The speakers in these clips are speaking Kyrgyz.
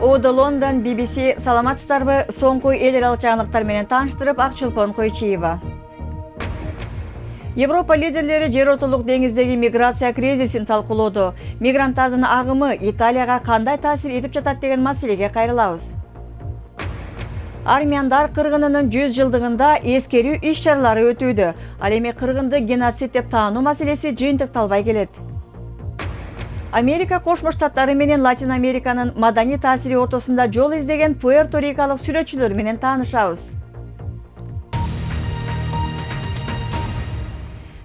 Oda London, BBC, саламатсыздарбы, соңку эл аралык жаңылыктар менен тааныштырып, Акчылпон Койчиева. Европа лидерлери жер ортолук деңиздеги миграция кризисин талкуулоду. Мигранттардын агымы Италияга кандай таасир этип жатат деген маселеге кайрылабыз. Армяндар кыргынынын 100 жылдыгында эскерүү иш-чаралары өтүүдө. Ал эми кыргынды геноцид деп таануу маселеси жыйынтыкталбай келет. Америка Кошмо Штаттары менен Латин Американын маданий таасири ортосунда жол издеген Пуэрто-Рикалык сүрөтчүлөр менен таанышабыз.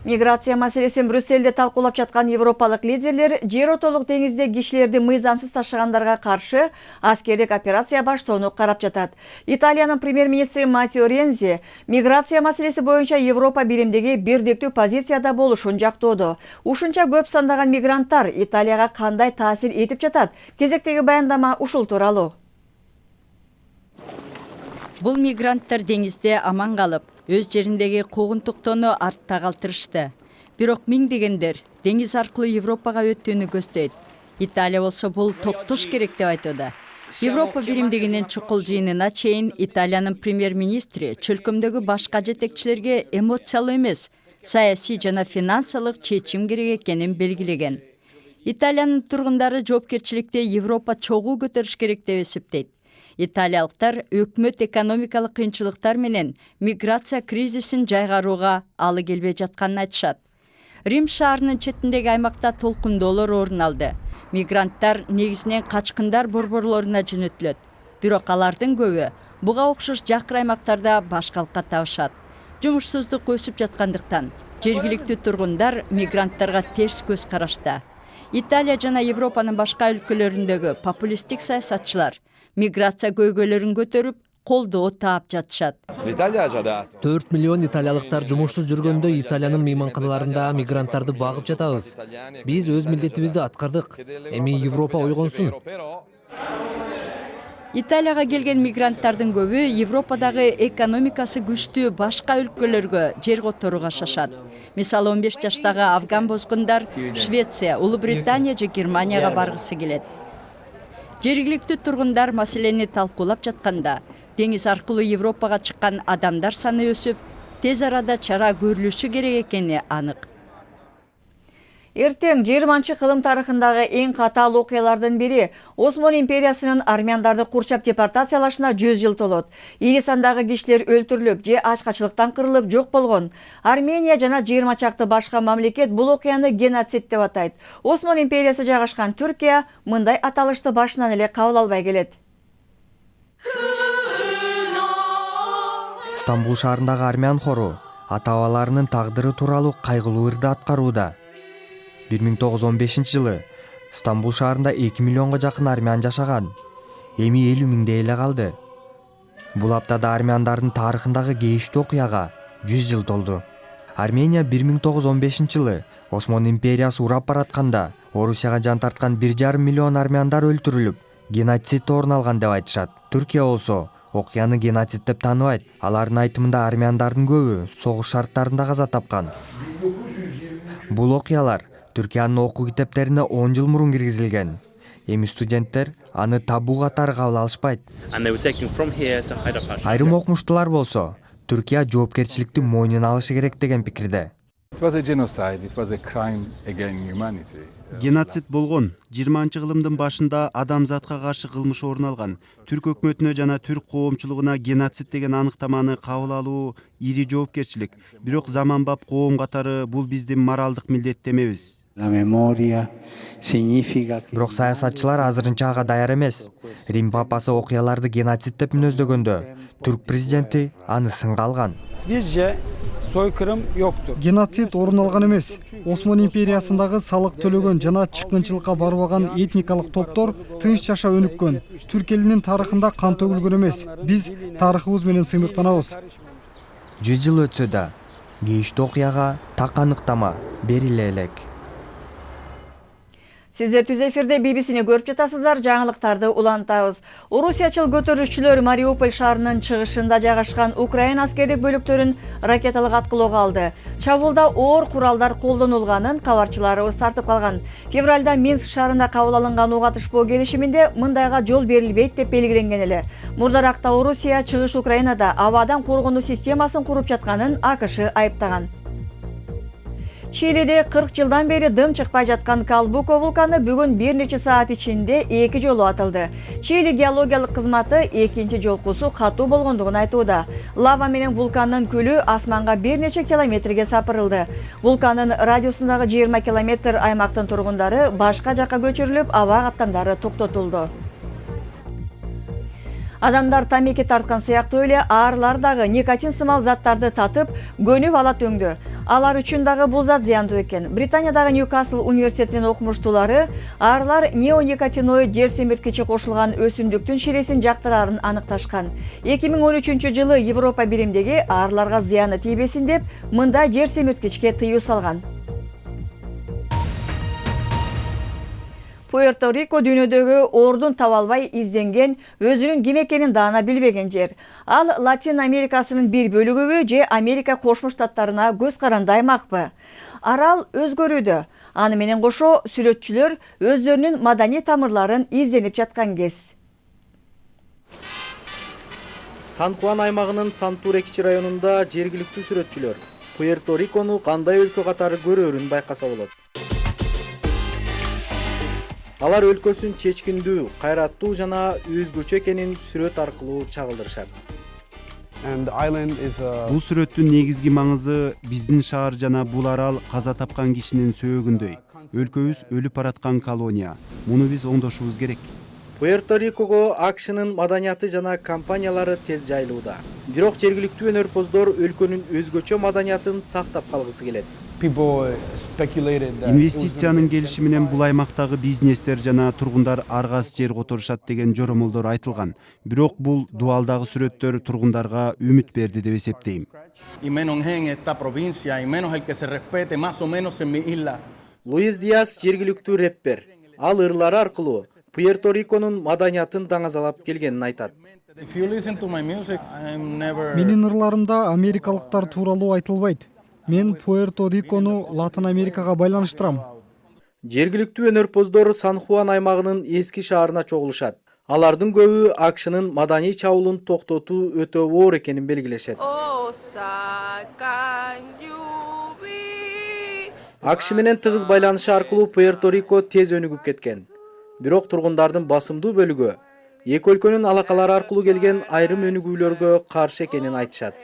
Миграция маселесин Брюссельде талкуулап жаткан европалык лидерлер жер ортолук деңизде кишилерди мыйзамсыз ташыгандарга каршы аскердик операция баштоону карап жатат. Италиянын премьер-министри Маттео Рензи миграция маселеси боюнча Европа биримдеги бирдиктүү позицияда болушун жактоодо. Ушунча көп сандаган мигранттар Италияга кандай таасир этип жатат? Кезектеги баяндама ушул тууралуу. Бул мигранттар деңизде аман калып, өз жериндеги куугунтуктоону артта калтырышты. Бирок миңдегендер деңиз аркылуу Европага өтүүнү көздөйт. Италия болсо бул токтош керек деп айтууда. Европа биримдигинин чукул жыйынына чейин Италиянын премьер-министри чөлкөмдөгү башка жетекчилерге эмоциялуу эмес, саясий жана финансылык чечим керек экенин белгилеген. Италиянын тургундары жоопкерчиликти Европа чогуу көтөрүш керек деп эсептейт. Италиялыктар өкмөт экономикалык кыйынчылыктар менен миграция кризисин жайгарууга алы келбей жатканын айтышат. Рим шаарынын четиндеги аймакта толкундоолор орун алды. Мигранттар негизинен качкындар борборлоруна жөнөтүлөт. Бирок алардын көбү буга окшош жакыр аймактарда баш калкка табышат. Жумушсуздук өсүп жаткандыктан жергиликтүү тургундар мигранттарга терс көз карашта. Италия жана Европанын башка өлкөлөрүндөгү популисттик саясатчылар миграция көйгөйлөрүн көтөрүп, колдоо таап жатышат. 4 миллион италиялыктар жумушсуз жүргөндө Италиянын мейманканаларында мигранттарды багып жатабыз. Биз өз милдетибизди аткардык. Эми Европа ойгонсун. Италияга келген мигранттардын көбү Европадагы экономикасы күчтүү башка өлкөлөргө жер которууга шашат. Мисалы 15 жаштагы афган бозгундар Швеция, Улуу Британия же Германияга баргысы келет. Жергиликтүү тургундар маселени талкуулап жатканда, деңиз аркылуу Европага чыккан адамдар саны өсүп, тез арада чара көрүлүшү керек экени анык. Эртең 20-кылым тарыхындагы эң катаал окуялардын бири Осман империясынын армяндарды курчап депортациялашына 100 жыл толот. Ири сандагы кишилер өлтүрүлүп же ачкачылыктан кырылып жок болгон. Армения жана 20 чакты башка мамлекет бул окуяны геноцид деп атайт. Осман империясы жайгашкан Түркия мындай аталышты башынан эле кабыл албай келет. Стамбул шаарындагы армян хору ата-бабаларынын тагдыры тууралуу кайгылуу ырды аткарууда. 1915 жылы Стамбул шаарында 2 миллионго жакын армян жашаган. Эми 50 миңдей эле калды. Бул аптада армяндардын тарыхындагы кейиштүү окуяга 100 жыл толду. Армения 1915 жылы Осман империясы урап баратканда Орусияга жан тарткан 1,5 миллион армяндар өлтүрүлүп, геноцид орун алган деп айтышат. Түркия болсо окуяны геноцид деп тааныбайт. Алардын айтымында армяндардын көбү согуш шарттарында каза тапкан. Бул окуялар Түркиянын окуу китептерине 10 жыл мурун киргизилген. Эми студенттер аны табуу катары кабыл алышпайт. Айрым окумуштуулар болсо Түркия жоопкерчиликти мойнуна алышы керек деген пикирде. Геноцид болгон 20-кылымдын башында адамзатка каршы кылмыш орун алган. Түрк өкмөтүнө жана түрк коомчулугуна геноцид деген аныктаманы кабыл алуу ири жоопкерчилик. Бирок заманбап коом катары бул биздин моралдык милдеттемебиз. Бирок саясатчылар азырынча ага даяр эмес. Рим папасы окуяларды геноцид деп мүнөздөгөндө, түрк президенти аны сынга алган. Bizce soykırım yoktur. Геноцид орун алган эмес. Осман империясындагы салык төлөгөн жана чыккынчылыкка барбаган этникалык топтор тынч жашап өнүккөн. Түрк элинин тарыхында кан төгүлгөн эмес. Биз тарыхыбыз менен сыймыктанабыз. 100 жыл өтсө да, кейиштүү окуяга так аныктама бериле элек. Сиздер түз эфирде BBC-ни көрүп жатасыздар, жаңылыктарды улантабыз. Орусиячыл көтөрүшчүлөр Мариуполь шаарынын чыгышында жайгашкан Украина аскердик бөлүктөрүн ракеталык аткылоого алды. Чабуулда оор куралдар колдонулганын кабарчыларыбыз тартып калган. Февралда Минск шаарында кабыл алынган ок атышпоо келишиминде мындайга жол берилбейт деп белгиленген эле. Мурдаракта Орусия чыгыш Украинада абадан коргонуу системасын куруп жатканын АКШ айыптаган. Чилиде 40 жылдан бери дым чыкпай жаткан Калбуко вулканы бүгүн бир нече саат ичинде 2 жолу атылды. Чили геологиялык кызматы экинчи жолкусу катуу болгондугун айтууда. Лава менен вулкандын күлү асманга бир нече километрге сапырылды. Вулкандын радиусундагы 20 километр аймактын тургундары башка жакка көчүрүлүп, аба каттамдары токтотулду. Адамдар тамеки тарткан сыяктуу эле аарылар дагы никотин сымал заттарды татып, көнүп алат өңдү. Алар үчүн дагы бул зат зыяндуу экен. Британиядагы Ньюкасл университетинин окумуштуулары аарылар неоникотиноид жер семирткичи кошулган өсүмдүктүн ширесин жактырарын аныкташкан. 2013-жылы Европа биримдиги аарыларга зыяны тийбесин деп мындай жер семирткичке тыюу салган. Пуэрто-Рико дүйнөдөгү ордун таба албай изденген, өзүнүн ким экенин даана билбеген жер. Ал Латин Америкасынын бир бөлүгүбү же Америка Кошмо Штаттарына көз каранды аймакпы? Арал өзгөрүүдө. Аны менен кошо сүрөтчүлөр өздөрүнүн маданий тамырларын изденип жаткан кез. Сан-Хуан аймагынын Сантуре кичи районунда жергиликтүү сүрөтчүлөр Пуэрто-Рикону кандай өлкө катары көрөөрүн байкаса болот. Алар өлкөсүн чечкиндүү, кайраттуу жана өзгөчө экенин сүрөт аркылуу чагылдырышат. Бул сүрөттүн негизги маңызы биздин шаар жана бул арал каза тапкан кишинин сөөгүндөй. Өлкөбүз өлүп бараткан колония. Муну биз оңдошубуз керек. Пуэрто-Рикого АКШнын маданияты жана компаниялары тез жайылууда. Бирок жергиликтүү өнөрпоздор өлкөнүн өзгөчө маданиятын сактап калгысы келет. Инвестициянын келиши менен бул аймактагы бизнестер жана тургундар аргас жер которушат деген жоромолдор айтылган. Бирок бул дуалдагы сүрөттөр тургундарга үмүт берди деп эсептейм. Луис Диас жергиликтүү рэппер. Ал ырлары аркылуу Пуэрто-Риконун маданиятын даңазалап келгенин айтат. Менин ырларымда америкалыктар тууралуу айтылбайт. Мен Пуэрто-Рикону Латын Америкага байланыштырам. Жергиликтүү өнөрпоздор Сан-Хуан аймагынын эски шаарына чогулушат. Алардын көбү АКШнын маданий чабуулун токтотуу өтө оор экенин белгилешет. АКШ менен тыгыз байланышы аркылуу Пуэрто-Рико тез өнүгүп кеткен. Бирок тургундардын басымдуу бөлүгү эки өлкөнүн алакалары аркылуу келген айрым өнүгүүлөргө каршы экенин айтышат.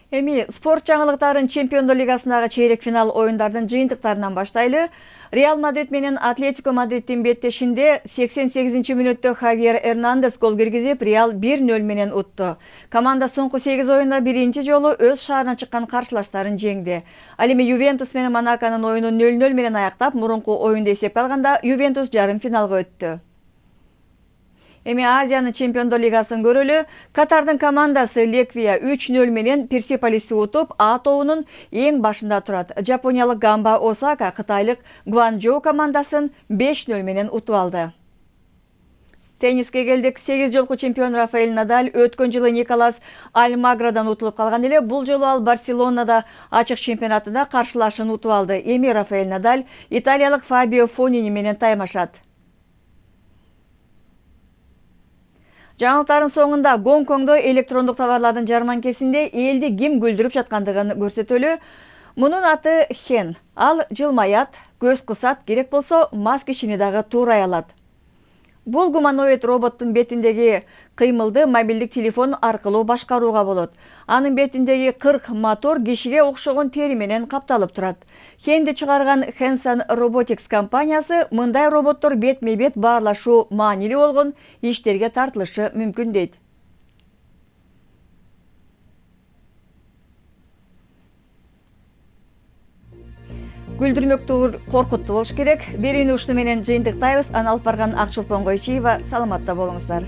Эми спорт жаңылыктарын Чемпиондор лигасындагы чейрек финал оюндардын жыйынтыктарынан баштайлы. Реал Мадрид менен Атлетико Мадридтин беттешинде 88-мүнөттө Хавьер Эрнандес гол киргизип, Реал 1-0 менен утту. Команда соңку 8 оюнда биринчи жолу өз шаарына чыккан каршылаштарын жеңди. Ал эми Ювентус менен Монаконун оюнун 0-0 менен аяктап, мурунку оюнду эсепке алганда Ювентус жарым финалга өттү. Эми Азиянын Чемпиондор лигасын көрөлү. Катардын командасы Леквия 3-0 менен Персеполисти утуп, А тобунун эң башында турат. Жапониялык Гамба Осака кытайлык Гуанчжоу командасын 5-0 менен утуп алды. Тенниске келдик. 8 жолку чемпион Рафаэль Надаль өткөн жылы Николас Альмаградан утулуп калган эле. Бул жолу ал Барселонада ачык чемпионатында каршылашын утуп алды. Эми Рафаэль Надаль италиялык Фабио Фонини менен таймашат. Жаңылыктардын соңунда Гонконгдо электрондук товарлардын жарманкесинде элди ким күлдүрүп жаткандыгын көрсөтөлү. Мунун аты Хен. Ал жылмаят, көз кысат, керек болсо мас кишини дагы туурай алат. Бул гуманоид роботтун бетиндеги кыймылды мобилдик телефон аркылуу башкарууга болот. Анын бетиндеги 40 мотор кишиге окшогон тери менен капталып турат. Хенди чыгарган Hanson Robotics компаниясы мындай роботтор бетме-бет баарлашуу маанилүү болгон иштерге тартылышы мүмкүн дейт. Күлдүрмөктүү, коркуттуу болуш керек. Берүүнү ушуну менен жыйынтыктайбыз. Аны алып барган Акчулпон Койчиева. Саламатта болуңуздар.